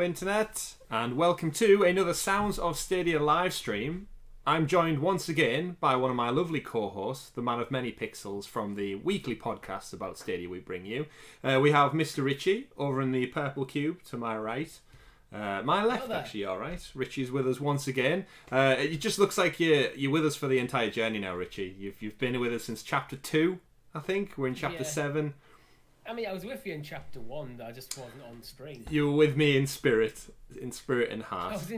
Hello Internet, and welcome to another Sounds of Stadia live stream. I'm joined once again by one of my lovely co-hosts, the man of many pixels from the weekly podcast about Stadia we bring you. We have Mr. Richie over in the purple cube to my right. My left, actually, alright. Richie's with us once again. It just looks like you're with us for the entire journey now, Richie. You've been with us since chapter 2, I think. We're in chapter 7. I mean, I was with you in chapter 1, I just wasn't on stream. You were with me in spirit and heart. I was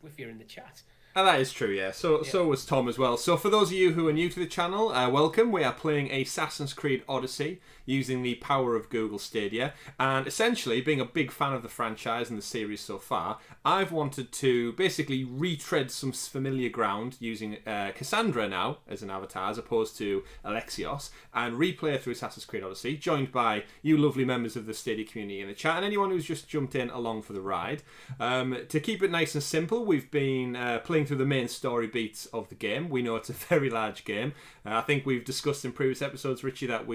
with you in the chat. Oh, that is true, yeah. So was Tom as well. So for those of you who are new to the channel, welcome. We are playing Assassin's Creed Odyssey using the power of Google Stadia. And essentially, being a big fan of the franchise and the series so far, I've wanted to basically retread some familiar ground using Kassandra now as an avatar as opposed to Alexios and replay through Assassin's Creed Odyssey, joined by you lovely members of the Stadia community in the chat and anyone who's just jumped in along for the ride. To keep it nice and simple, we've been playing through the main story beats of the game. We know it's a very large game. I think we've discussed in previous episodes, Richie, that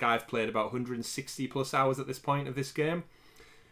I've played about 160 plus hours at this point of this game,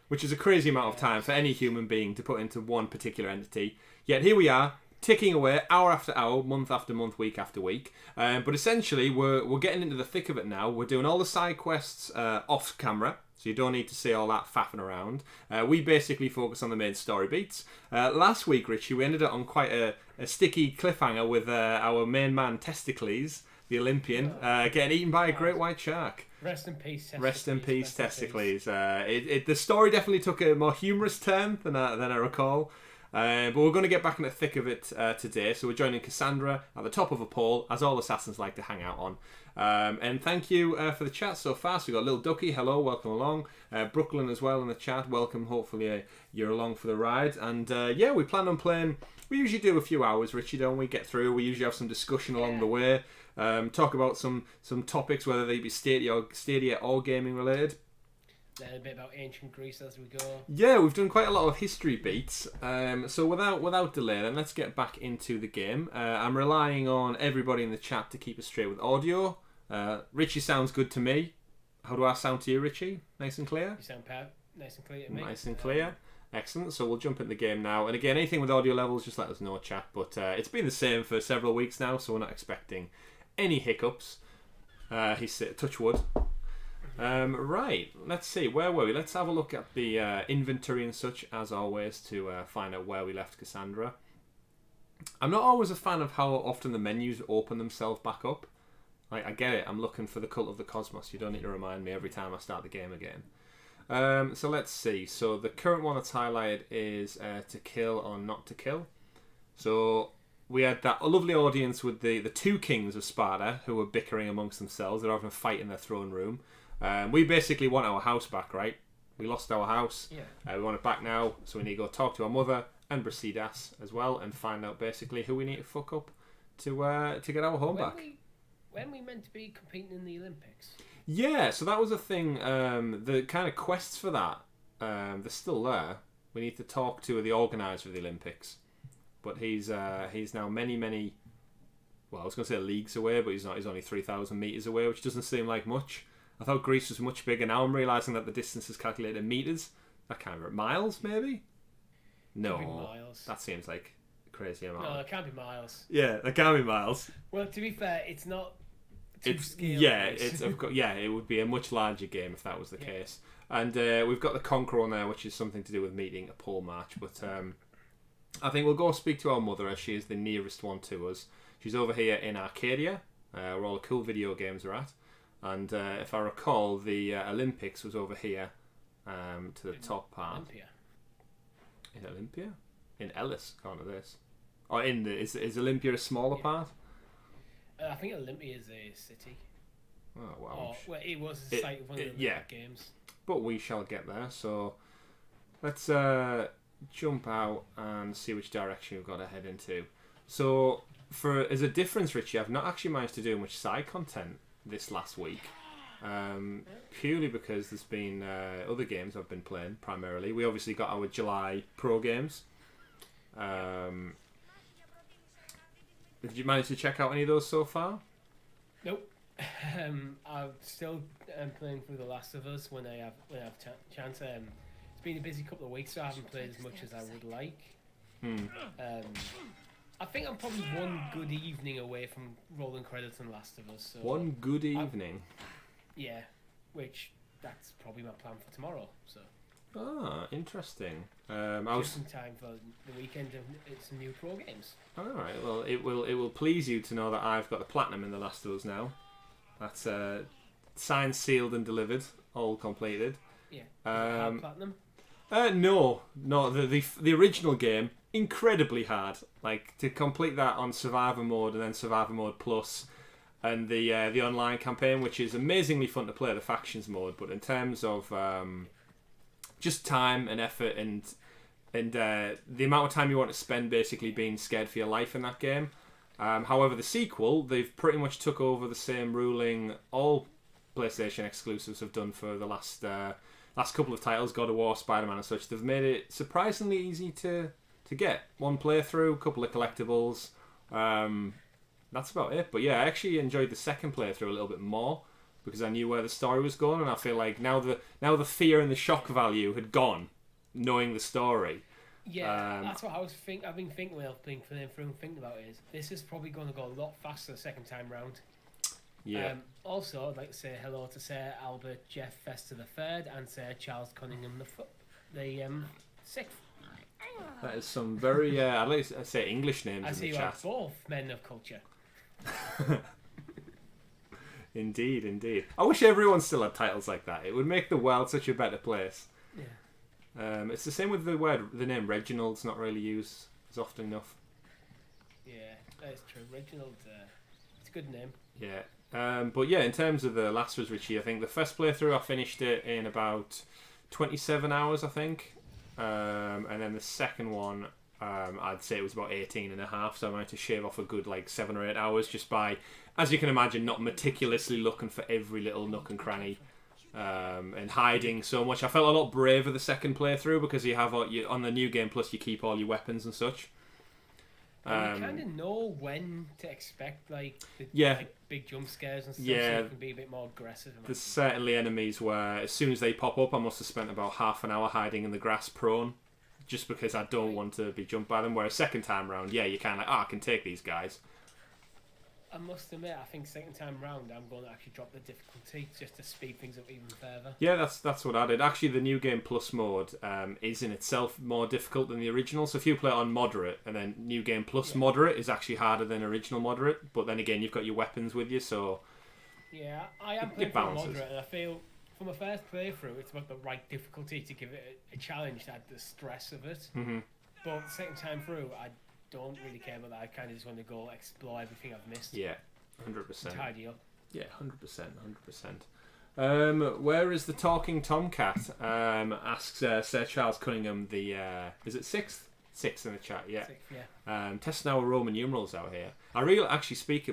which is a crazy amount of time for any human being to put into one particular entity. Yet here we are, ticking away hour after hour, month after month, week after week. But essentially, we're getting into the thick of it now. We're doing all the side quests off camera, so you don't need to see all that faffing around. We basically focus on the main story beats. Last week, Richie, we ended up on quite a sticky cliffhanger with our main man, Testicles, the Olympian, getting eaten by a great white shark. Rest in peace, Testicles. Rest in peace, Testicles. The story definitely took a more humorous turn than I recall. But we're going to get back in the thick of it today. So we're joining Kassandra at the top of a pole, as all assassins like to hang out on. And thank you for the chat so far. So we've got Little Ducky, hello, welcome along. Brooklyn as well in the chat, welcome. Hopefully you're along for the ride. And we plan on playing. We usually do a few hours, Richie, don't we? Get through. We usually have some discussion along the way. Talk about some topics, whether they be Stadia or gaming related. A bit about ancient Greece as we go. Yeah, we've done quite a lot of history beats. So without delay, then let's get back into the game. I'm relying on everybody in the chat to keep us straight with audio. Richie sounds good to me. How do I sound to you, Richie? Nice and clear? You sound nice and clear to me. Nice and clear. Excellent. So we'll jump into the game now. And again, anything with audio levels, just let us know, chat. But it's been the same for several weeks now, so we're not expecting any hiccups. He's touch wood. Right, let's see, where were we? Let's have a look at the inventory and such, as always, to find out where we left Kassandra. I'm not always a fan of how often the menus open themselves back up. Like, I get it, I'm looking for the Cult of the Cosmos. You don't need to remind me every time I start the game again. So let's see. So the current one that's highlighted is to kill or not to kill. So we had that lovely audience with the two kings of Sparta who were bickering amongst themselves. They're having a fight in their throne room. We basically want our house back, right? We lost our house. Yeah. We want it back now, so we need to go talk to our mother and Brasidas as well and find out basically who we need to fuck up to get our home back. When we meant to be competing in the Olympics? Yeah, so that was a thing. The kind of quests for that, they're still there. We need to talk to the organiser of the Olympics, but he's now many. Well, I was going to say leagues away, but he's not. He's only 3,000 meters away, which doesn't seem like much. I thought Greece was much bigger. Now I'm realising that the distance is calculated in metres. That kind of miles, maybe? No. Miles. That seems like a crazy amount. No, it can't be miles. Yeah, that can be miles. Well, to be fair, it's not scale. Yeah, it would be a much larger game if that was the case. And we've got the Conqueror on there, which is something to do with meeting a pole match. But I think we'll go speak to our mother as she is the nearest one to us. She's over here in Arcadia, where all the cool video games are at. And if I recall, the Olympics was over here to the top part. Olympia. In Olympia? In Ellis, according to this. Or is Olympia a smaller part? I think Olympia is a city. Oh, wow. It was a site of one of the games. But we shall get there, so let's jump out and see which direction we've got to head into. So, as a difference, Richie, I've not actually managed to do much side content this last week, purely because there's been other games I've been playing primarily. We obviously got our July Pro games. Did you manage to check out any of those so far? Nope. I'm still playing through The Last of Us when I have chance. It's been a busy couple of weeks, so I haven't played as much as I would like. I think I'm probably one good evening away from rolling credits on Last of Us. So one good evening? Yeah, which that's probably my plan for tomorrow. So. Ah, interesting. Just in time for the weekend of some new pro games. All right. Well, it will please you to know that I've got the platinum in The Last of Us now. That's signed, sealed, and delivered, all completed. Yeah. Hard platinum. No, the original game, incredibly hard. Like to complete that on Survivor mode and then Survivor mode plus, and the online campaign, which is amazingly fun to play, the factions mode. But in terms of just time and effort and the amount of time you want to spend basically being scared for your life in that game. However, the sequel, they've pretty much took over the same ruling all PlayStation exclusives have done for the last couple of titles, God of War, Spider-Man and such. They've made it surprisingly easy to get. One playthrough, a couple of collectibles. That's about it. But yeah, I actually enjoyed the second playthrough a little bit more because I knew where the story was going, and I feel like now the fear and the shock value had gone, knowing the story. Yeah, that's what I was thinking. I've been thinking when I've been playing through and thinking about it. Is this is probably going to go a lot faster the second time round. Yeah. Also, I'd like to say hello to Sir Albert Jeff Fester III and Sir Charles Cunningham the sixth. That is some very I'd like to say English names I see in the you chat. are both men of culture. Indeed. I wish everyone still had titles like that. It would make the world such a better place. Yeah. It's the same with the name Reginald's not really used as often enough. Yeah, that's true. Reginald, it's a good name. Yeah. But yeah, in terms of the Last of Us, Richie, I think the first playthrough I finished it in about 27 hours, I think. And then the second one, I'd say it was about 18 and a half, so I managed to shave off a good 7 or 8 hours just by, as you can imagine, not meticulously looking for every little nook and cranny and hiding so much. I felt a lot braver the second playthrough because you have on the New Game Plus you keep all your weapons and such. And you kind of know when to expect big jump scares and stuff, so you can be a bit more aggressive. There's certainly enemies where as soon as they pop up I must have spent about half an hour hiding in the grass prone just because I don't want to be jumped by them, whereas second time round, you kind of I can take these guys. I must admit, I think second time round I'm going to actually drop the difficulty just to speed things up even further. Yeah, that's what I did. Actually, the New Game Plus mode is in itself more difficult than the original. So if you play it on moderate, and then New Game Plus moderate is actually harder than original moderate. But then again, you've got your weapons with you, so yeah, I am playing for moderate, and I feel for my first playthrough, it's about the right difficulty to give it a challenge to add the stress of it. Mm-hmm. But second time through, I don't really care about that. I kind of just want to go explore everything I've missed. Yeah, 100%. Tidy up. Yeah, 100%. Where is the talking tomcat? Asks Sir Charles Cunningham. Is it sixth? Sixth in the chat. Yeah. Sixth, yeah. Testing our Roman numerals out here.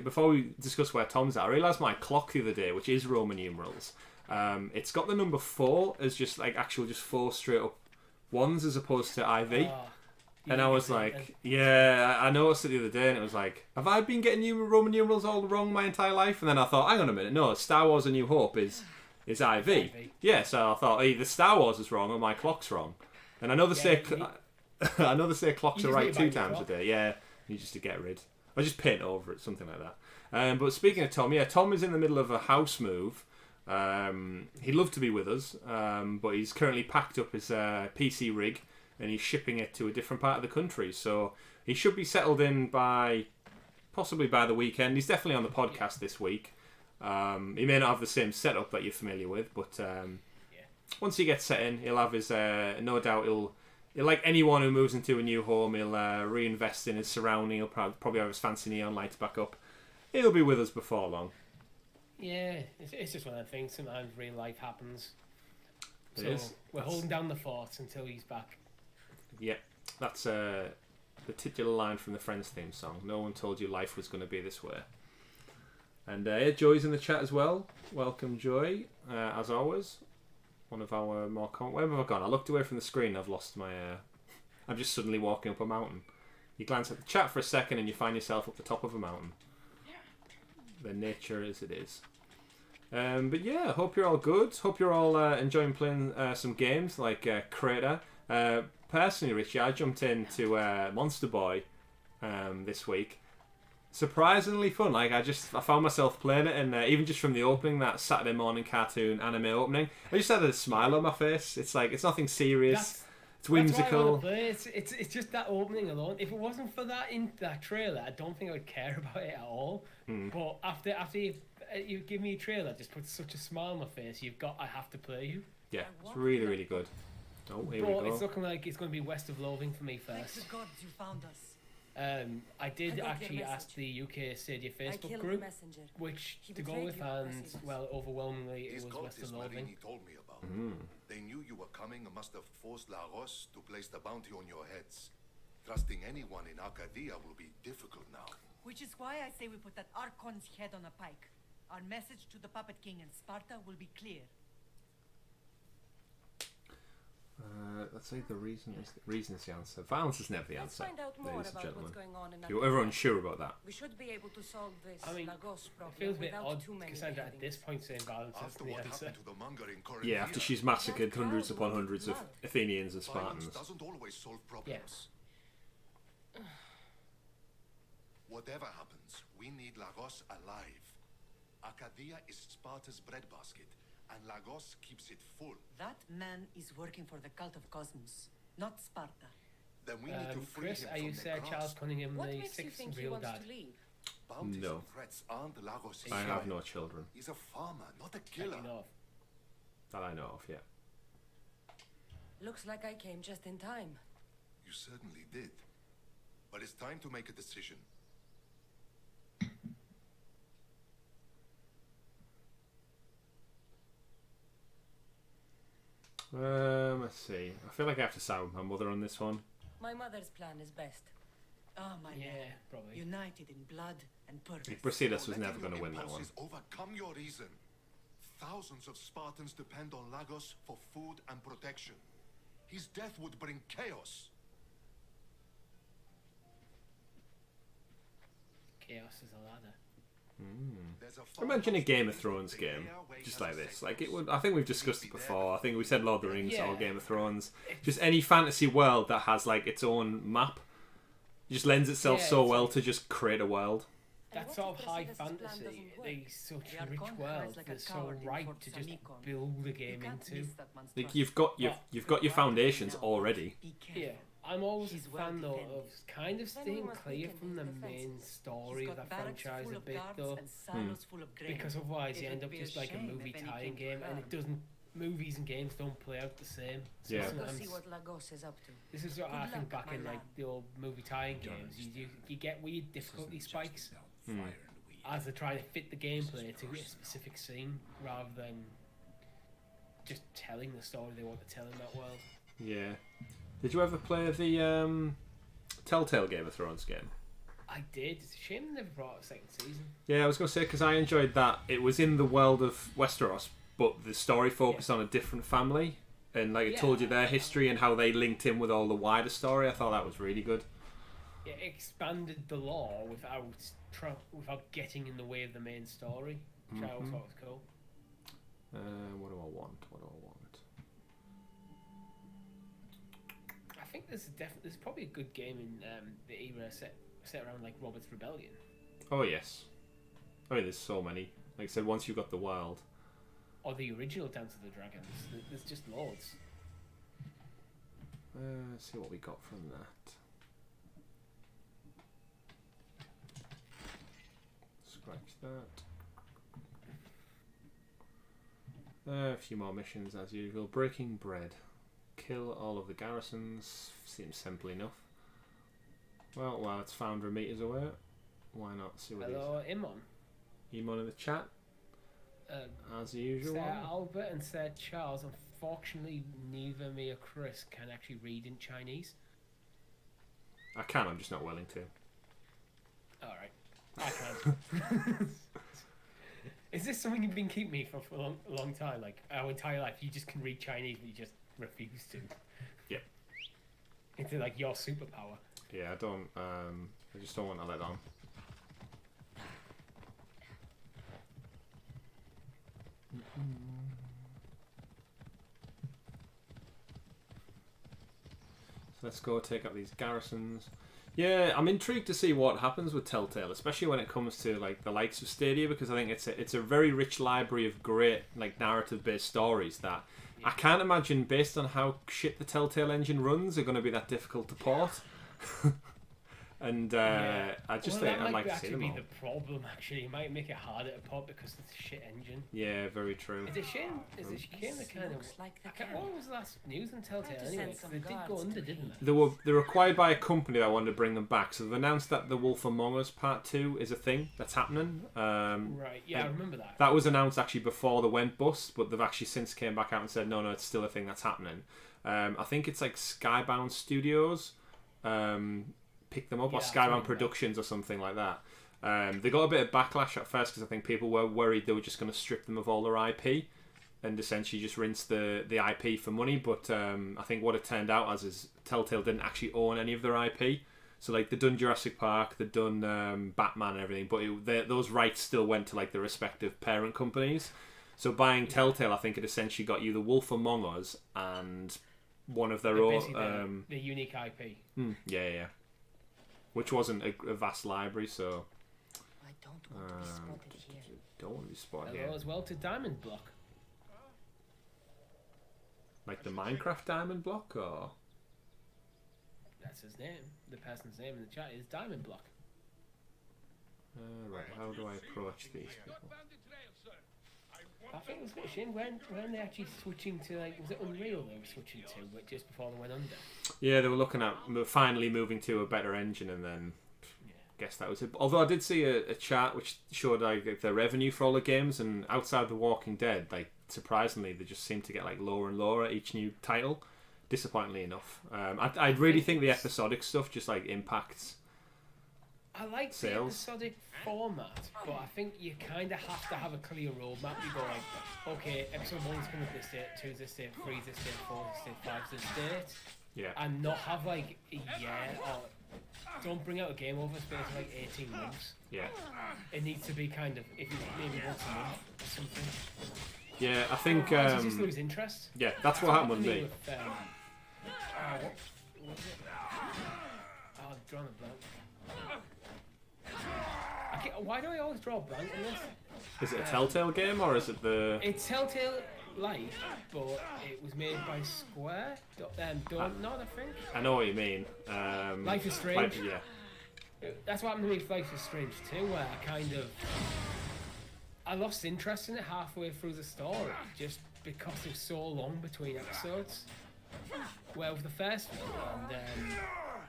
Before we discuss where Tom's at, I realised my clock the other day, which is Roman numerals. It's got the number 4 as just 4 straight up ones as opposed to IV. And I was like, I noticed it the other day, and it was like, have I been getting Roman numerals all wrong my entire life? And then I thought, hang on a minute, no, Star Wars: A New Hope is IV. Yeah, so I thought either Star Wars is wrong or my clock's wrong. And I know they say clocks are right 2 times a day. Yeah, you just to get rid. Or just paint over it, something like that. But speaking of Tom, Tom is in the middle of a house move. He'd love to be with us, but he's currently packed up his PC rig, and he's shipping it to a different part of the country. So he should be settled in possibly by the weekend. He's definitely on the podcast this week. He may not have the same setup that you're familiar with, but once he gets set in, he'll have his, no doubt he'll like anyone who moves into a new home, he'll reinvest in his surrounding. He'll probably have his fancy neon lights back up. He'll be with us before long. Yeah, it's just one of the things. Sometimes real life happens. We're holding down the fort until he's back. Yeah, that's the titular line from the Friends theme song. No one told you life was going to be this way. And Joy's in the chat as well. Welcome, Joy, as always. One of our more common... Where have I gone? I looked away from the screen. I've lost my... I'm just suddenly walking up a mountain. You glance at the chat for a second and you find yourself up the top of a mountain. The nature as it is. But yeah, hope you're all good. Hope you're all enjoying playing some games like Crater. Personally, Richie, I jumped into Monster Boy this week. Surprisingly fun. Like I found myself playing it, and even just from the opening, that Saturday morning cartoon anime opening, I just had a smile on my face. It's like it's nothing serious. It's whimsical. That's why I wanna play. It's just that opening alone. If it wasn't for that trailer, I don't think I would care about it at all. But after you give me a trailer, just puts such a smile on my face. I have to play you. Yeah, it's really, really good. Oh, here we go. It's looking like it's going to be West of Loathing for me first. Thank the gods you found us. I did actually ask the UK Stadia Facebook group, which to go with, and well, overwhelmingly it was West of Loathing. Told me about. They knew you were coming and must have forced Lagos to place the bounty on your heads. Trusting anyone in Arcadia will be difficult now. Which is why I say we put that Archon's head on a pike. Our message to the Puppet King and Sparta will be clear. Let's say the reason is the answer. Violence is never the answer, Find out more ladies and about gentlemen. what's going on in If you're ever unsure about that. We should be able to solve this I mean, Lagos it problem feels a bit without odd, too many Cassandra, at this beheadings. point saying violence is After the what answer. happened to the monger in Corinth, Yeah, after she's massacred hundreds upon hundreds of Athenians and violence Spartans. doesn't always solve problems. Whatever happens, we need Lagos alive. Arcadia is Sparta's breadbasket, and Lagos keeps it full. That man is working for the cult of Cosmos, not Sparta. Then we need to free Chris, him are you from Sir the Charles grasp. Cunningham, What the makes you sixth think he real wants dad? to leave? Bounties No. and threats aren't Lagos' I issue. have no children He's a farmer, not a killer. You know. that I know of, yeah. Looks like I came just in time. You certainly did. But it's time to make a decision. Let's see. I feel like I have to side with my mother on this one. My mother's plan is best. Oh my Yeah, man. probably. United in blood and purpose. Brasidas was Letting never going to your win that one. impulses overcome your reason. Thousands of Spartans depend on Lagos for food and protection. His death would bring chaos. Chaos is a ladder. There's a Imagine a farmhouse Game of in Thrones the game, area where he just has like a this. second Like it house. would. I think we've discussed it before. I think we said Lord of the Rings or Yeah. Game of Thrones. Just any fantasy world that has like its own map, just lends itself Yeah, so it's well like- to just create a world. And That what sort if of high Brasidas' plan fantasy, doesn't work? they such The rich Archon world. hides like a They're so coward in right Fort to just Samicon. build the You game can't into. miss that man's Like trust. you've got your Yeah. you've got your foundations already. Be careful. Yeah, I'm always He's a well fan though defended. of kind of Then we staying must clear weaken from the his main defenses. story He's of got that barracks franchise full a of bit guards though, and silos full of grain. because otherwise It you end would up be just a like a shame movie if anything tie-in game, and it burned. doesn't. Movies and games don't play out the same. So Yeah. Let's go sometimes- see what Lagos is up to. This is what Good I think luck, back my in like lad. the old movie tie-in games. You get weird difficulty spikes as they're trying to fit the gameplay to a specific scene rather than just telling the story they want to tell in that world. Yeah. Did you ever play the Telltale Game of Thrones game? I did. It's a shame they never brought out a second season. Yeah, I was going to say because I enjoyed that. It was in the world of Westeros, but the story focused on a different family, and like it Yeah. told you their history and how they linked in with all the wider story. I thought that was really good. It expanded the lore without getting in the way of the main story, which I always thought was cool. What do I want? What do I want? I think there's probably a good game in the era set around like Robert's Rebellion. Oh yes. I mean, there's so many. Like I said, once you've got the world. Or the original Dance of the Dragons. There's just loads. Let's see what we got from that. Scratch that. A few more missions as usual. Breaking bread. Kill all of the garrisons. Seems simple enough. Well, while it's founder meters away, why not see what Hello, Imon. Emon in the chat, as usual. Sir Albert and Sir Charles. Unfortunately, neither me or Chris can actually read in Chinese. I can, I'm just not willing to. Alright. I can. Is this something you've been keeping me for a long time? Like, our entire life, you just can read Chinese, but you just refuse to. Yep. It's like your superpower. Yeah, I just don't want to let on. So let's go take up these garrisons. Yeah, I'm intrigued to see what happens with Telltale, especially when it comes to like the likes of Stadia, because I think it's a very rich library of great like narrative-based stories that I can't imagine, based on how shit the Telltale engine runs, are going to be that difficult to port. And I just think I'd like to see them all. That might actually be the problem. Actually, it might make it harder to port because of the shit engine. Yeah, very true. It's a shame. It's a shame that kind of. What was the last news on Telltale anyway? 'Cause they did go under, didn't they? They were acquired by a company that wanted to bring them back. So they've announced that The Wolf Among Us Part 2 is a thing that's happening. Right. Yeah, I remember that. That was announced actually before they went bust, but they've actually since came back out and said no, it's still a thing that's happening. I think it's like Skybound Studios. Picked them up, or Skybound Productions or something like that. They got a bit of backlash at first because I think people were worried they were just going to strip them of all their IP and essentially just rinse the IP for money. But I think what it turned out as is Telltale didn't actually own any of their IP. So like they'd done Jurassic Park, they'd done Batman and everything, but those rights still went to like the respective parent companies. So buying Telltale, I think it essentially got you The Wolf Among Us and one of their own... the unique IP. Yeah. Which wasn't a vast library, so... I don't want to be spotted here. Don't want to be spotted Hello as well to Diamond Block. Like the Minecraft Diamond Block, or...? That's his name. The person's name in the chat is Diamond Block. Right, how do I approach these people? I think it was a bit of a shame when they actually switching to, like, was it Unreal they were switching to, but just before they went under? Yeah, they were looking at finally moving to a better engine, and then I guess that was it. Although I did see a chart which showed like the revenue for all the games, and outside The Walking Dead, like surprisingly, they just seem to get like lower and lower at each new title. Disappointingly enough, I really think the episodic stuff just like impacts. I like sales. the episodic format, but I think you kind of have to have a clear roadmap. You go like, okay, episode 1's coming to this date, 2's this date, 3's this date, 4's this date, 5's this date. Yeah. And not have like a year, or don't bring out a game over a space of like 18 months. Yeah. It needs to be kind of, if you maybe once a month or something. Yeah, I think... you just lose interest. Yeah, that's what happened with me. What was it? Oh, I've drawn a blank. Why do I always draw a blank on this? Is it a Telltale game, or is it the... It's Telltale like, but it was made by Square. Don't not, I think. I know what you mean. Life is Strange. Yeah. That's what happened to me with Life is Strange too, where I lost interest in it halfway through the story, just because it was so long between episodes. Where with the first one and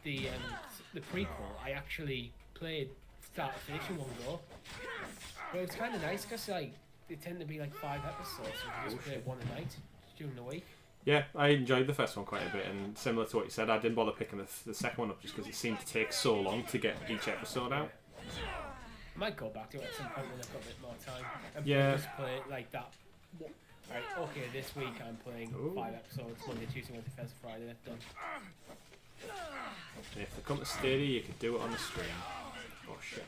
the prequel, I actually played start to finish in one go. But it's kind of nice because like they tend to be like 5 episodes, so you can just play one a night during the week. Yeah, I enjoyed the first one quite a bit, and similar to what you said, I didn't bother picking the second one up just because it seemed to take so long to get each episode out. I might go back to it at some point when I've got a bit more time. And just play it like that. Right, okay, this week I'm playing 5 episodes, Monday, Tuesday, Wednesday, Thursday, Friday, done. And if they come to Stadia, you could do it on the stream. Oh shit.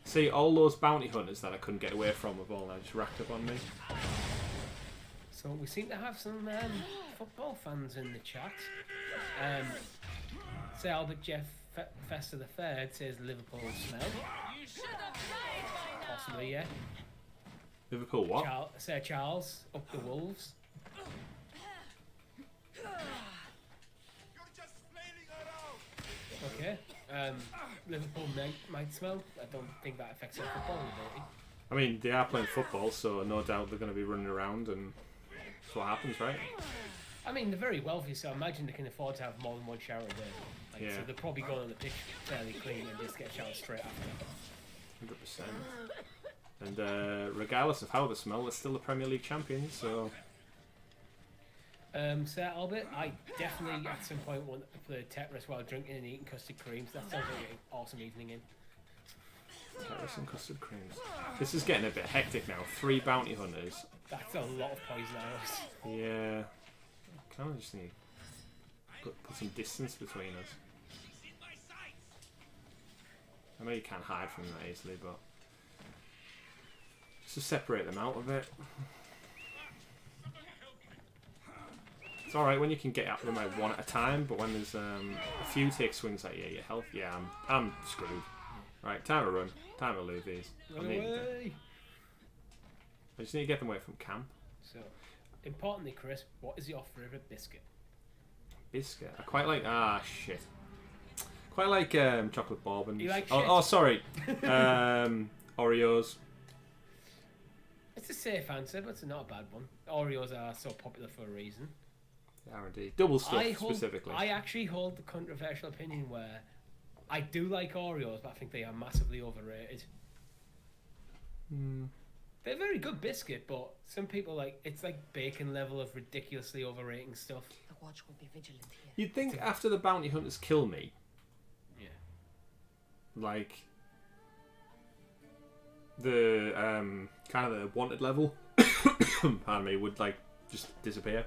See, all those bounty hunters that I couldn't get away from have all now just racked up on me. So we seem to have some football fans in the chat. Say Albert Jeff Fester the Third says Liverpool smell. Possibly, yeah. Liverpool what? Sir Charles up the Wolves. Okay. Liverpool might smell. I don't think that affects their football ability. I mean, they are playing football, so no doubt they're going to be running around, and that's what happens, right? I mean, they're very wealthy, so I imagine they can afford to have more than one shower a day. So they're probably going on the pitch fairly clean and just get a shower straight after. 100%. And regardless of how they smell, they're still the Premier League champions, so... Sir Albert, I definitely at some point want to play Tetris while drinking and eating custard creams. That sounds like an awesome evening in. Tetris and custard creams. This is getting a bit hectic now. 3 bounty hunters. That's a lot of poison arrows. Yeah. Kind of just need to put some distance between us. I know you can't hide from them that easily, but just to separate them out a bit. It's alright when you can get at them like one at a time, but when there's a few take swings at you, your health, yeah, I'm screwed. Right, time to run. Time to lose these. Away. I just need to get them away from camp. So, importantly, Chris, what is your favourite biscuit? Biscuit? I quite like... shit. Quite like chocolate bourbons. You like oh, sorry. Oreos. It's a safe answer, but it's not a bad one. Oreos are so popular for a reason. They are indeed. Double stuffed, specifically. I actually hold the controversial opinion where I do like Oreos, but I think they are massively overrated. They're a very good biscuit, but some people it's like bacon level of ridiculously overrating stuff. The watch will be vigilant here. You'd think after the bounty hunters kill me, yeah, like the kind of the wanted level, pardon me, would like just disappear.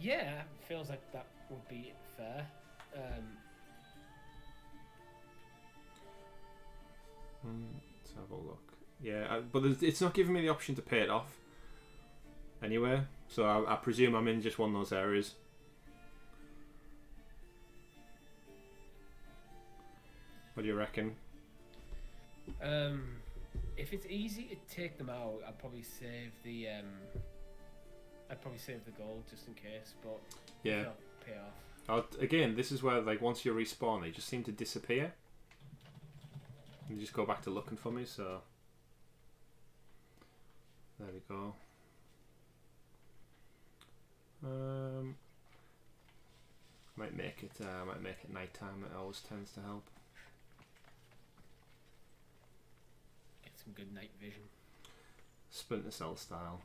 Yeah, feels like that would be fair. Let's have a look. Yeah, but it's not giving me the option to pay it off anywhere, so I presume I'm in just one of those areas. What do you reckon? If it's easy to take them out, I'd probably save the gold just in case, but yeah, not pay off. Again, this is where like once you respawn, they just seem to disappear. You just go back to looking for me, so there we go. Might make it nighttime. It always tends to help. Get some good night vision. Splinter Cell style.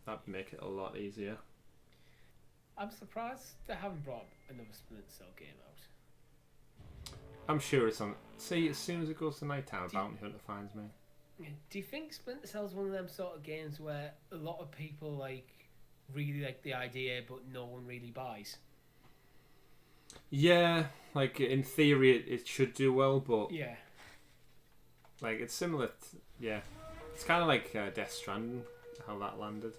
That'd make it a lot easier. I'm surprised they haven't brought another Splinter Cell game out. I'm sure it's on. See, as soon as it goes to nighttime, Bounty Hunter finds me. Do you think Splinter Cell's one of them sort of games where a lot of people really like the idea, but no one really buys? Yeah, like in theory, it should do well, but yeah, like it's similar. Yeah, it's kind of like Death Stranding, how that landed.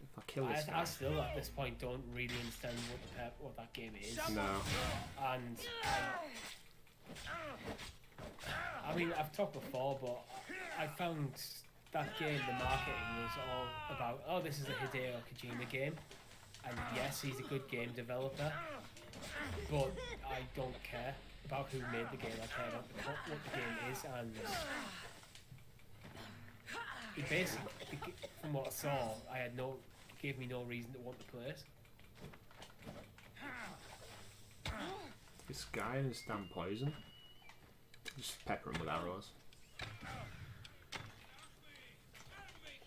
If I kill this guy. I still at this point don't really understand what that game is. No. And I mean, I've talked before, but I found that game, the marketing was all about, oh, this is a Hideo Kojima game, and yes, he's a good game developer, but I don't care about who made the game. I care about what the game is, and he basically, from what I saw, gave me no reason to want to play it. This guy and his damn poison. Just pepper him with arrows.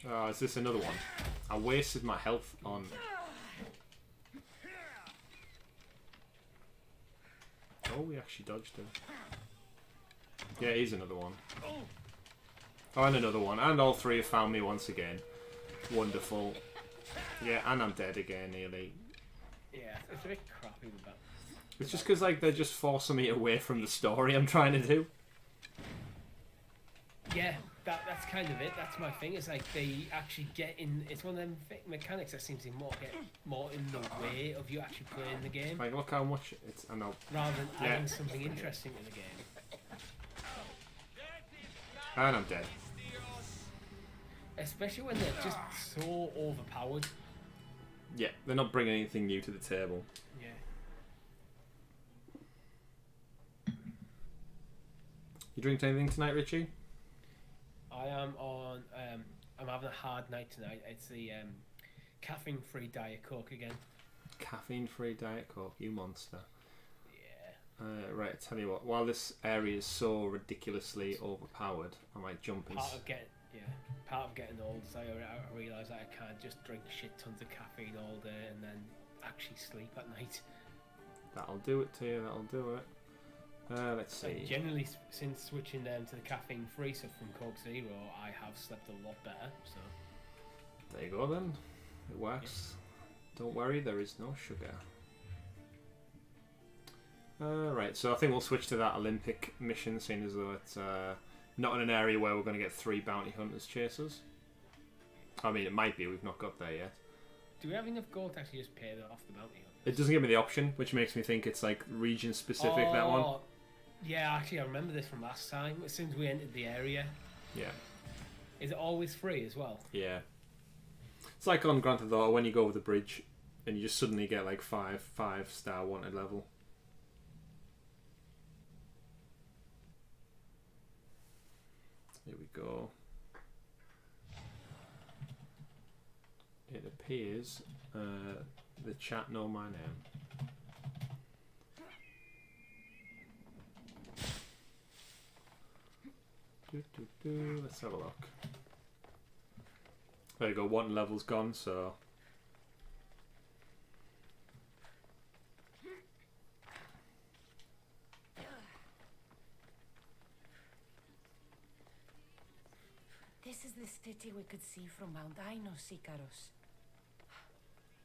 Oh, is this another one? I wasted my health on... Oh, we actually dodged him. Yeah, he's another one. Oh, and another one. And all three have found me once again. Wonderful. Yeah, and I'm dead again, nearly. Yeah, it's a bit crappy with that. It's just because like they're just forcing me away from the story I'm trying to do. Yeah, that's kind of it. That's my thing. It's like they actually get in. It's one of them mechanics that seems to get more in the way of you actually playing the game. Like, look how much it's. I know. Rather than adding something interesting to the game. And I'm dead. Especially when they're just so overpowered. Yeah, they're not bringing anything new to the table. Yeah. You drink anything tonight, Richie? I am on. I'm having a hard night tonight. It's the caffeine-free Diet Coke again. Caffeine-free Diet Coke, you monster. Yeah. Right, tell you what. While this area is so ridiculously overpowered, I might jump and. Part of getting old is I realise that I can't just drink shit tons of caffeine all day and then actually sleep at night. That'll do it to you. That'll do it. Let's see. Like generally, since switching them to the caffeine-free stuff from Coke Zero, I have slept a lot better. So there you go then. It works. Yeah. Don't worry, there is no sugar. Right, so I think we'll switch to that Olympic mission, seeing as though it's not in an area where we're going to get 3 bounty hunters chase us. I mean, it might be. We've not got there yet. Do we have enough gold to actually just pay off the bounty hunters? It doesn't give me the option, which makes me think it's like region specific. That one. Yeah, actually, I remember this from last time. As soon as we entered the area. Yeah. Is it always free as well? Yeah. It's like on Grand Theft Auto when you go over the bridge, and you just suddenly get like 5-star wanted level. Here we go. It appears the chat know my name. Let's have a look. There you go, one level's gone, so... This is the city we could see from Mount Aino, Sikaros.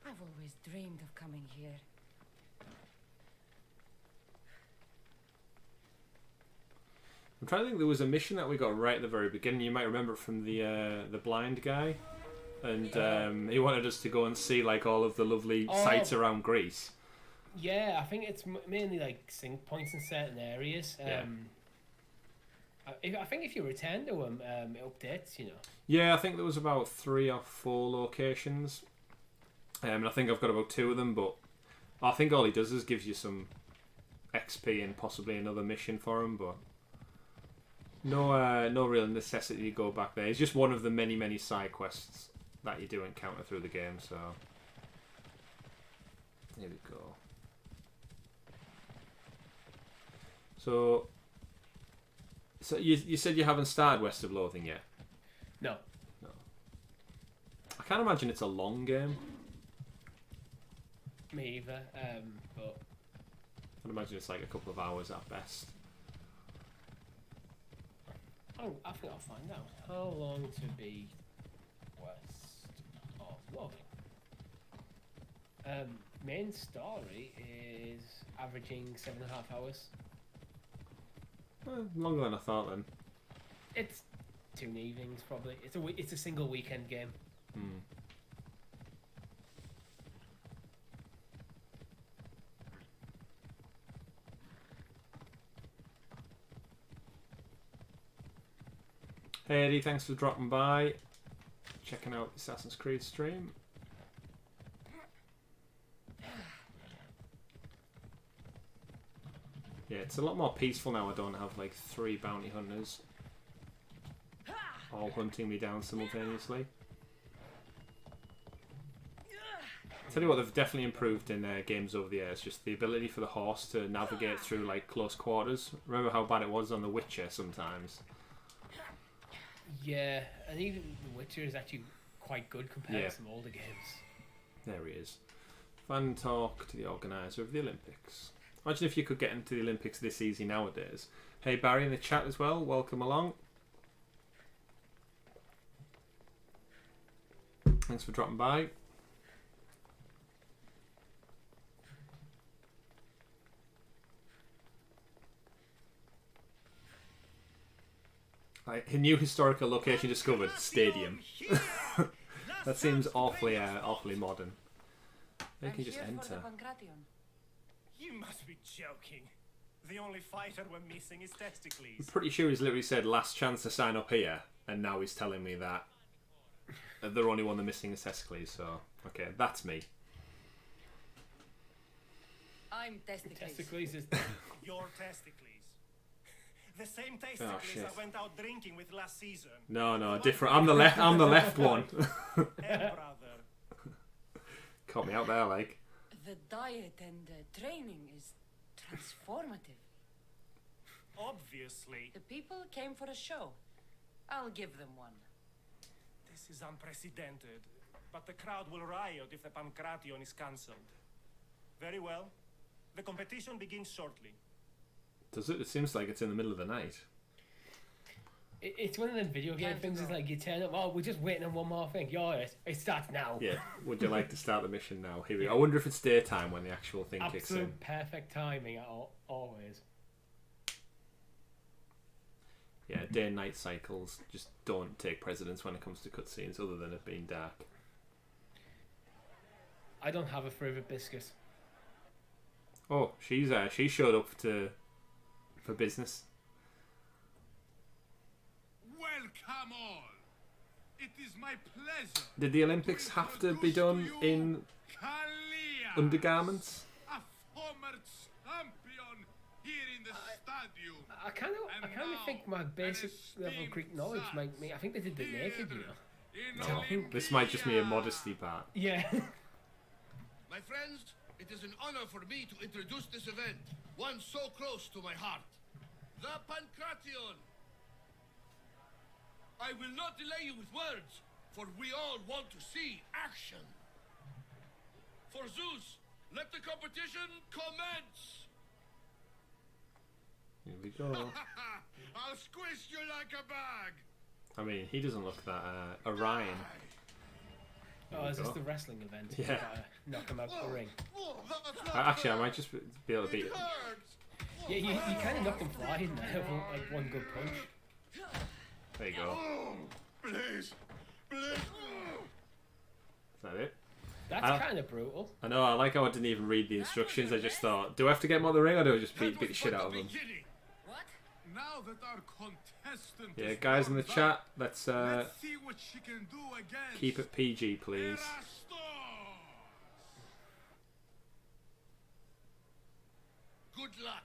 I've always dreamed of coming here. I'm trying to think, there was a mission that we got right at the very beginning. You might remember it from the blind guy. And he wanted us to go and see like all of the lovely sites around Greece. Yeah, I think it's mainly like sync points in certain areas. I think if you return to them, it updates, you know. Yeah, I think there was about 3 or 4 locations. And I think I've got about 2 of them, but I think all he does is gives you some XP and possibly another mission for him, but no real necessity to go back there. It's just one of the many side quests that you do encounter through the game, so here we go. So you said you haven't started West of Loathing yet? No. I can't imagine it's a long game. Me either, but... I'd imagine it's like a couple of hours at best. Oh, I think I'll find out. How long to be West of Loathing? Main story is averaging 7.5 hours. Longer than I thought then. It's 2 evenings probably. It's a single weekend game. Hey Eddie, thanks for dropping by. Checking out the Assassin's Creed stream. Yeah, it's a lot more peaceful now. I don't have like 3 bounty hunters all hunting me down simultaneously. Tell you what, they've definitely improved in games over the years. Just the ability for the horse to navigate through like close quarters. Remember how bad it was on The Witcher sometimes? Yeah, and even The Witcher is actually quite good compared to some older games. There he is. Fan talk to the organiser of the Olympics. Imagine if you could get into the Olympics this easy nowadays. Hey Barry in the chat as well, welcome along. Thanks for dropping by. A new historical location discovered. Stadium. That seems awfully modern. You can just enter. You must be joking. The only fighter we're missing is testicles. I'm pretty sure he's literally said last chance to sign up here, and now he's telling me that the only one they're missing is testicles. So okay, that's me. I'm testicles. Testicles is Your testicles. The same testicles I went out drinking with last season. No, different. I'm the left one. Hey, brother. Caught me out there, like. The diet and training is transformative. Obviously. The people came for a show. I'll give them one. This is unprecedented, but the crowd will riot if the Pancration is cancelled. Very well. The competition begins shortly. Does it? It seems like it's in the middle of the night. It's one of them video game things. It's like you turn up. Oh, we're just waiting on one more thing. It starts now. Yeah. Would you like to start the mission now? Here we go. I wonder if it's daytime when the actual thing kicks in. Absolute perfect timing always. Yeah, day and night cycles just don't take precedence when it comes to cutscenes, other than it being dark. I don't have a favourite biscuit. Oh, she showed up for business. Welcome all. It is my pleasure. Did the Olympics have to be done in Kalia, undergarments? a former champion here in the stadium. I kind of think my basic level of Greek knowledge might me. I think they did it naked, you know. In This might just be a modesty part. Yeah. My friends, it is an honor for me to introduce this event, one so close to my heart. The Pancration. I will not delay you with words, for we all want to see action. For Zeus, let the competition commence. Here we go. I'll squish you like a bag. I mean, he doesn't look that Orion. Oh, is this the wrestling event? Yeah. You gotta knock him out the ring. Actually, I might just be able to beat him. Hurts. Yeah, you kind of knocked him flying there with like one good punch. There you go. Please, please. Is that it? That's kind of brutal. I know, I like how I didn't even read the instructions. I just thought, do I have to get him on the ring or do I just beat the shit out of him? What? Now that our contestant Yeah, is guys in the warmed chat, up, let's see what she can do against keep it PG, please. Erastos. Good luck.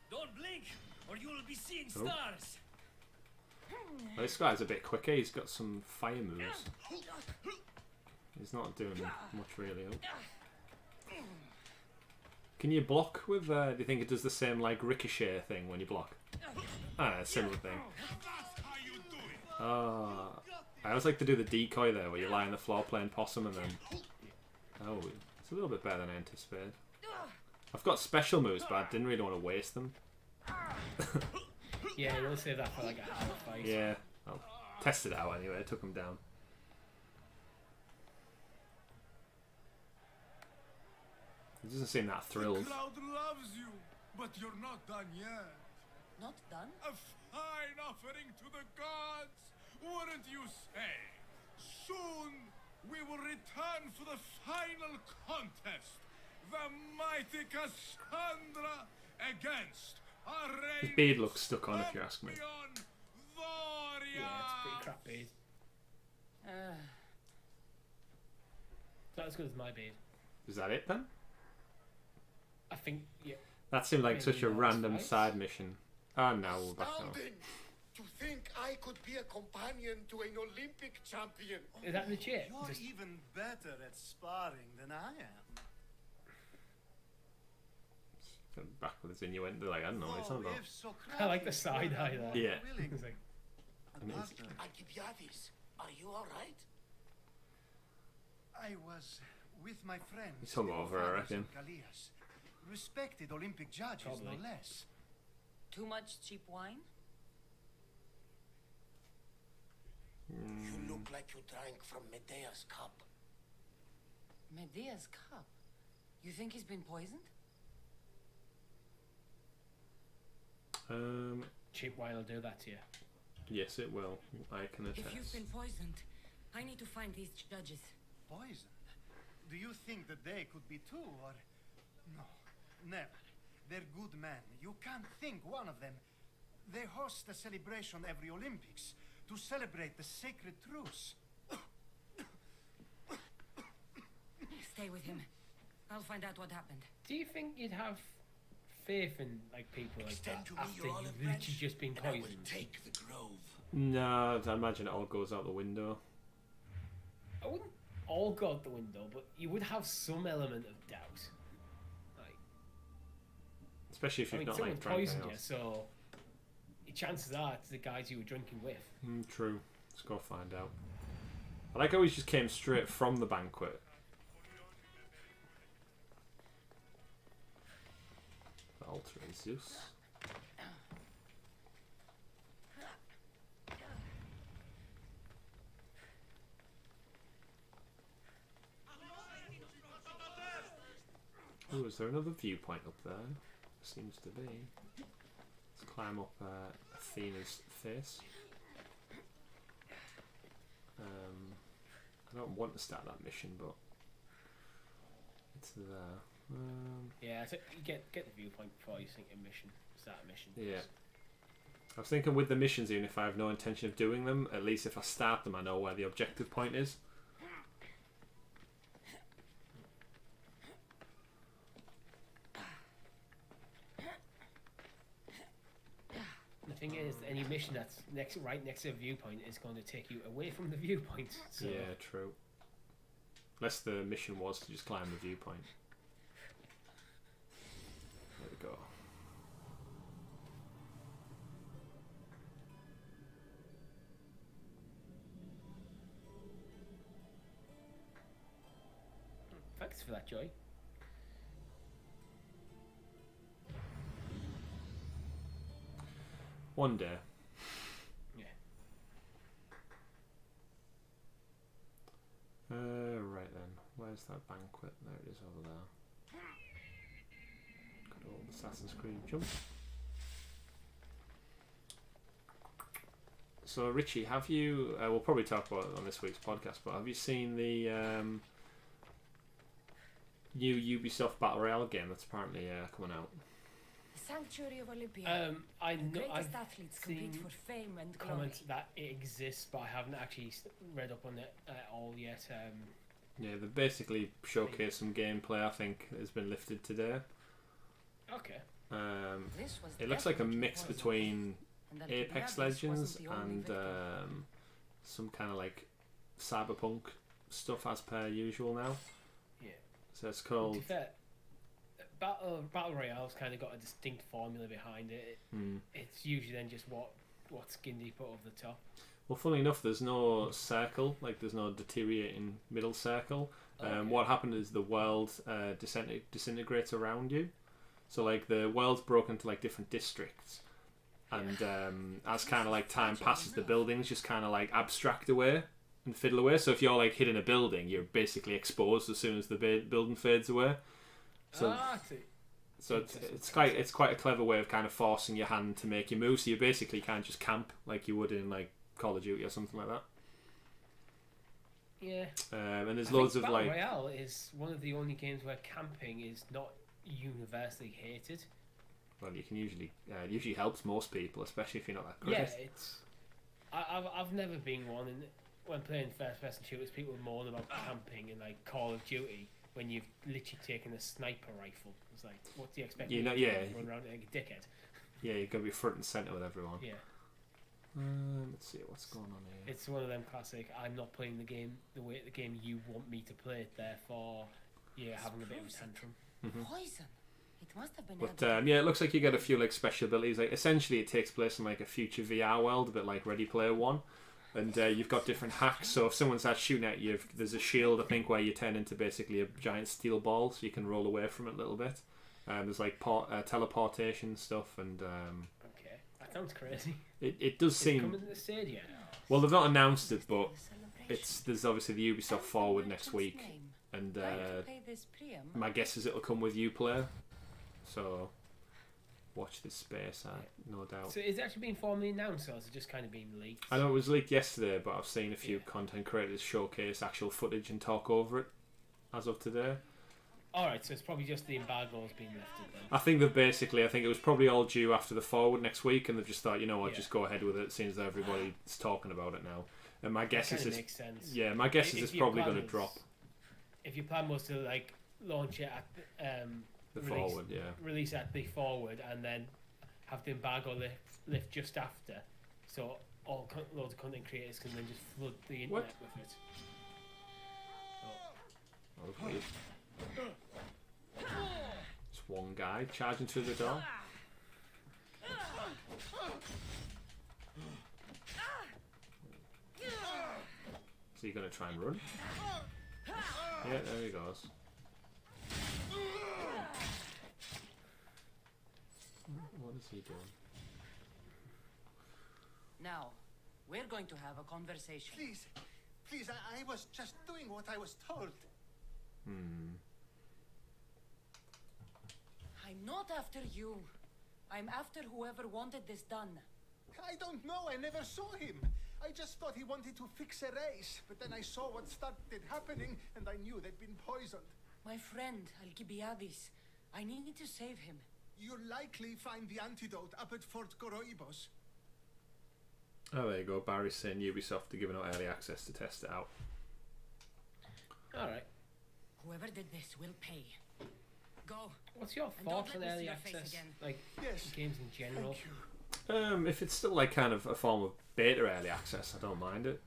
Don't blink, or you will be seeing Oh. stars. Well, this guy's a bit quicker. He's got some fire moves. He's not doing much really. Oh. Can you block with? Do you think it does the same like ricochet thing when you block? Ah, similar thing. That's how you do it. Ah, I always like to do the decoy there, where you lie on the floor playing possum and then. Oh, it's a little bit better than I anticipated. I've got special moves, but I didn't really want to waste them. Yeah, you'll save that for like a hard fight. Yeah, I'll test it out anyway. I took him down. He doesn't seem that The thrilled. crowd loves you, but you're not done yet. Not done? A fine offering to the gods, wouldn't you say? Soon we will return for the final contest. The mighty Kassandra against our His beard looks stuck on, if you ask me. Yeah, it's pretty crap beard. Not as good as my beard. Is that it then? I think, yeah. That seemed like Maybe such a not, random right? side mission. Ah, now we're back now. Astounding to think I could be a companion to an Olympic champion. Is that legit? You're Just, even better at sparring than I am. Back with his innuendo, like, I don't know what he's on about. If Socrates I like the were side eye there. Yeah. willing, it's like, a Amazing. partner. Alcibiades, are you all right? I was with my friends. He's hungover, I reckon. Callias. Respected Olympic judges, Probably. no less. Too much cheap wine? You look like you drank from Medea's cup. Medea's cup? You think he's been poisoned? cheap wine will do that to you. Yes, it will. I can If you've attest. been poisoned, I need to find these judges. Poisoned? Do you think that they could be too, or... No, never. They're good men. You can't think one of them. They host a celebration every Olympics to celebrate the sacred truce. Stay with him. I'll find out what happened. Do you think you'd have faith in like people like Extend that to me after your olive you've literally branch, just been and I will poisoned? take the grove. No, I imagine it all goes out the window. I wouldn't all go out the window, but you would have some element of doubt. Like, Especially if I you've mean, not someone like drank poisoned you, else. so the chances are it's the guys you were drinking with. True. Let's go find out. I like how he just came straight from the banquet. The altar is Zeus. Oh, is there another viewpoint up there? Seems to be. Let's climb up Athena's face. I don't want to start that mission, but it's there. Yeah, so you get the viewpoint before you think a mission. Start a mission. Yeah. I was thinking with the missions, even if I have no intention of doing them, at least if I start them, I know where the objective point is. The thing is, any mission that's right next to a viewpoint is going to take you away from the viewpoint. So. Yeah, true. Unless the mission was to just climb the viewpoint. There we go. Thanks for that, Joy. One day. Yeah. Right then. Where's that banquet? There it is over there. Good old Assassin's Creed jump. So Richie, have you? We'll probably talk about it on this week's podcast, but have you seen the new Ubisoft Battle Royale game that's apparently coming out? Sanctuary of Olympia. I know greatest I've athletes compete seen for fame and glory. comments that it exists, but I haven't actually read up on it at all yet. Yeah, they've basically showcased some gameplay. I think has been lifted today. Okay. This was It looks like a definitely mix poison. between And that Apex Kidnappers Legends wasn't the only and victim. some kind of like cyberpunk stuff as per usual now. Yeah. So it's To called. be fair, Battle Royale's kind of got a distinct formula behind it. It's usually then just what skin do you put over the top. Well, funnily enough, there's no circle, like there's no deteriorating middle circle. Okay. What happened is the world disintegrates around you. So like the world's broken into like different districts, and as kind of like time passes, the buildings just kind of like abstract away and fiddle away. So if you're like hitting a building, you're basically exposed as soon as the building fades away. So So it's quite a clever way of kind of forcing your hand to make you move. So you basically can't just camp like you would in like Call of Duty or something like that. Yeah. And there's I loads think of Battle like Royale is one of the only games where camping is not universally hated. well, you can usually helps most people, especially if you're not that good. Yeah, it's. I've never been one when playing first-person shooters. People moan about camping in like Call of Duty when you've literally taken a sniper rifle. It's like, what do you expect? You know, to yeah. run around like a dickhead. Yeah, you're gonna be front and center with everyone. Yeah. Let's see what's going on here. It's one of them classic. I'm not playing the game the way the game you want me to play it. Therefore, you're having a bit of a tantrum. Poison. It must have been. But yeah, it looks like you get a few like special abilities. Like essentially, it takes place in like a future VR world, a bit like Ready Player One, and you've got different hacks. So if someone starts shooting at you, there's a shield I think where you turn into basically a giant steel ball, so you can roll away from it a little bit. There's like teleportation stuff, and Okay, that sounds crazy. it does Is it seem. coming to the Stadia? Well, they've not announced it, but there's obviously the Ubisoft Forward next week, and my guess is it'll come with Uplay. So watch this space, no doubt. So is it actually being formally announced, or has it just kind of been leaked? I know it was leaked yesterday, but I've seen a few content creators showcase actual footage and talk over it as of today. Alright, so it's probably just the embargo's been lifted then. I think I think it was probably all due after the Forward next week, and they've just thought, you know what, just go ahead with it, since everybody's talking about it now. And my guess is makes sense. Yeah, my guess is it's probably going to drop. If your plan was to like launch it at The Forward, yeah. Release at the Forward and then have the embargo lift just after, so loads of content creators can then just flood the internet with it. Oh, weird. Just one guy charging through the door. So you're going to try and run? Yeah, there he goes. What is he doing? Now, we're going to have a conversation. Please, I was just doing what I was told. I'm not after you. I'm after whoever wanted this done. I don't know, I never saw him. I just thought he wanted to fix a race, but then I saw what started happening, and I knew they'd been poisoned. My friend, Alcibiades. I need to save him. You'll likely find the antidote up at Fort Coroibos. Oh, there you go. Barry's saying Ubisoft are giving out early access to test it out. Alright. Whoever did this will pay. Go. What's your And thoughts don't on let me early see your face access? again. Like, Yes. games in general? Thank you. If it's still like kind of a form of beta early access, I don't mind it.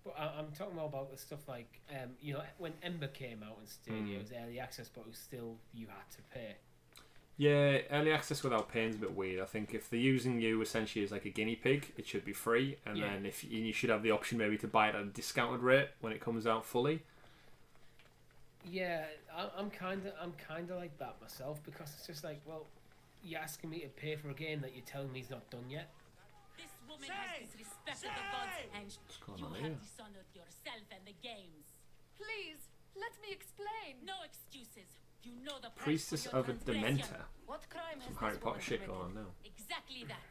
But I'm talking more about the stuff like, you know, when Ember came out in Stadia, it was early access, but it was still, you had to pay. Yeah, early access without paying is a bit weird. I think if they're using you essentially as like a guinea pig, it should be free, and Yeah. then if you should have the option maybe to buy it at a discounted rate when it comes out fully. Yeah, I'm kind of like that myself, because it's just like, well, you're asking me to pay for a game that you're telling me is not done yet. This woman has disrespected the gods, and going you on have here? dishonored yourself and the games. Please, let me explain. No excuses. You know the price Priestess for your of a transgression. Dementor. What crime has Some this Harry Potter woman shit committed? going on now. Exactly that.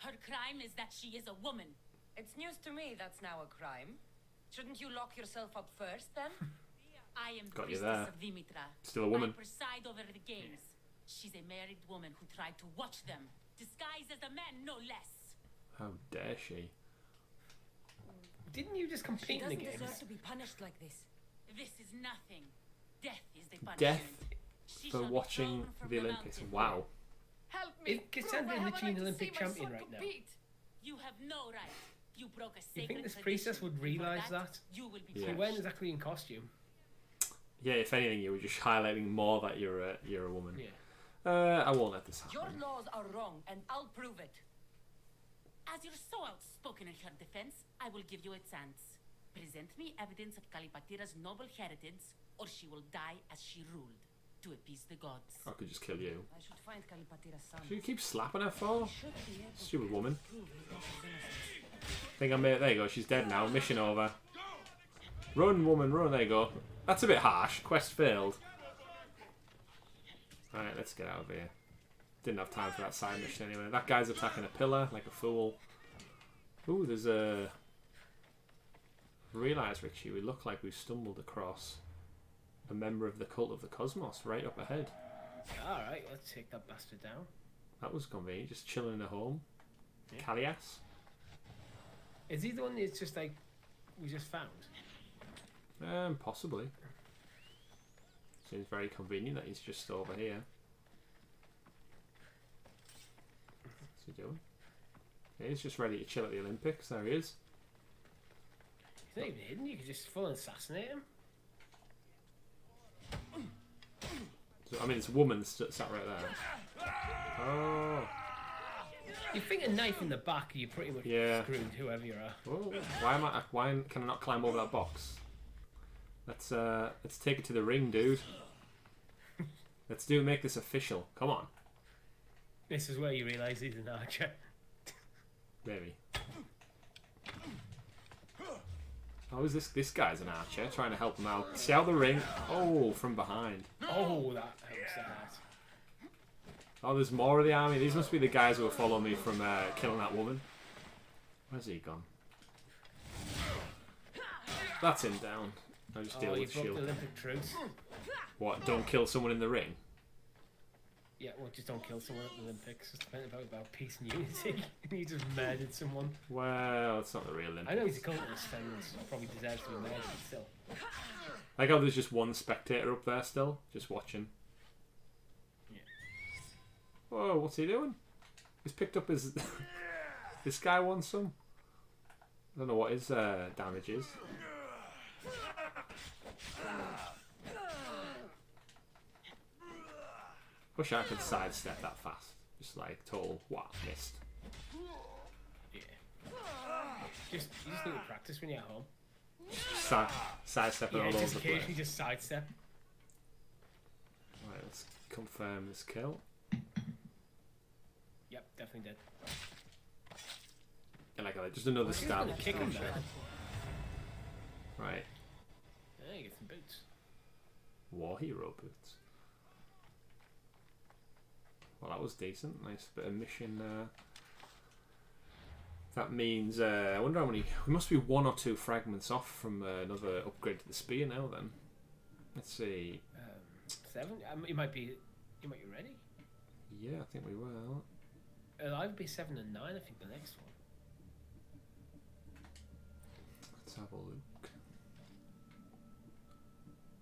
Her crime is that she is a woman. It's news to me that's now a crime. Shouldn't you lock yourself up first, then? I am Got you priestess there. of Dimitra. Still a woman. I preside over the games. She's a married woman who tried to watch them, disguised as a man, no less. How dare she? Didn't you just She compete in the doesn't games? deserve to be punished like this. This is nothing. Death is the punishment. Death She for shall be watching thrown from the Olympics. mountain. Wow. Help me. Is Kassandra Prove I have a literally an right to Olympic see my champion son right now? compete. You have no right. You broke a You sacred think this tradition. priestess would For realise that? You will be Yeah. She punished. weren't exactly in costume. Yeah, if anything, you were just highlighting more that you're a woman. Yeah. I won't let this Your happen. laws are wrong, and I'll prove it. As you're so outspoken in her defense, I will give you a chance. Present me evidence of Kalipatira's noble heritage, or she will die as she ruled, to appease the gods. I could just kill you. I should find Kalipatira's son. Should you keep slapping her for? Should be able Stupid woman. to prove his daughter's innocence. Think I made. There you go. She's dead now. Mission over. Run, woman, run. There you go. That's a bit harsh. Quest failed. Alright, let's get out of here. Didn't have time for that side mission anyway. That guy's attacking a pillar like a fool. Ooh, there's a... Realise, Richie, we look like we've stumbled across a member of the Cult of the Cosmos right up ahead. Alright, let's take that bastard down. That was convenient. Just chilling in a home. Yeah. Callias. Is he the one that's just like, we just found? Possibly. Seems very convenient that he's just over here. What's he doing? Yeah, he's just ready to chill at the Olympics. There he is. He's not even hidden, you could just full assassinate him. So, I mean, it's a woman sat right there. Oh. You think a knife in the back, you're pretty much Yeah. screwed, whoever you are. Oh, why can I not climb over that box? Let's take it to the ring, dude. Make this official. Come on. This is where you realise he's an archer. Maybe. Oh, is this guy's an archer trying to help him out. See out the ring. Oh, from behind. Oh, that helps the heart. Oh, there's more of the army. These must be the guys who are following me from killing that woman. Where's he gone? That's him down. I just deal Oh, you with broke the shield. Olympic truce. What? Don't kill someone in the ring? Yeah, well, just don't kill someone at the Olympics. It's about peace and unity. You just murdered someone. Well, it's not the real Olympics. I know he's a cultist and probably deserves to be murdered, but still. Like how there's just one spectator up there still, just watching. Yeah. Whoa, what's he doing? He's picked up his... This guy wants some. I don't know what his damage is. Wish I could sidestep that fast. Just like total, wow, missed. Yeah. You just need to practice when you're at home. Sidestepping all Yeah, over just the place. occasionally just sidestep. Right, let's confirm this kill. Yep, definitely did. And like just another He's stab. gonna kick him there. Right. Yeah, get some boots. War hero boots. Well, that was decent. Nice bit of mission That means I wonder how many. We must be 1 or 2 fragments off from another upgrade to the spear now. Then let's see. 7. You might be ready. Yeah, I think we will. It'll either be 7 and 9. I think the next one. Let's have a look.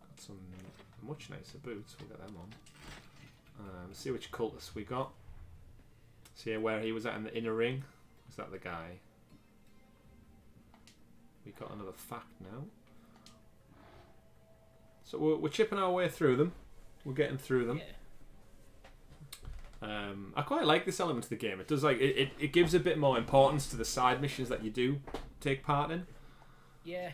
Got some much nicer boots. We'll get them on. See which cultist we got. See where he was at in the inner ring. Is that the guy? We got another fact now. So we're chipping our way through them. We're getting through them. Yeah. I quite like this element of the game. It does it gives a bit more importance to the side missions that you do take part in. Yeah,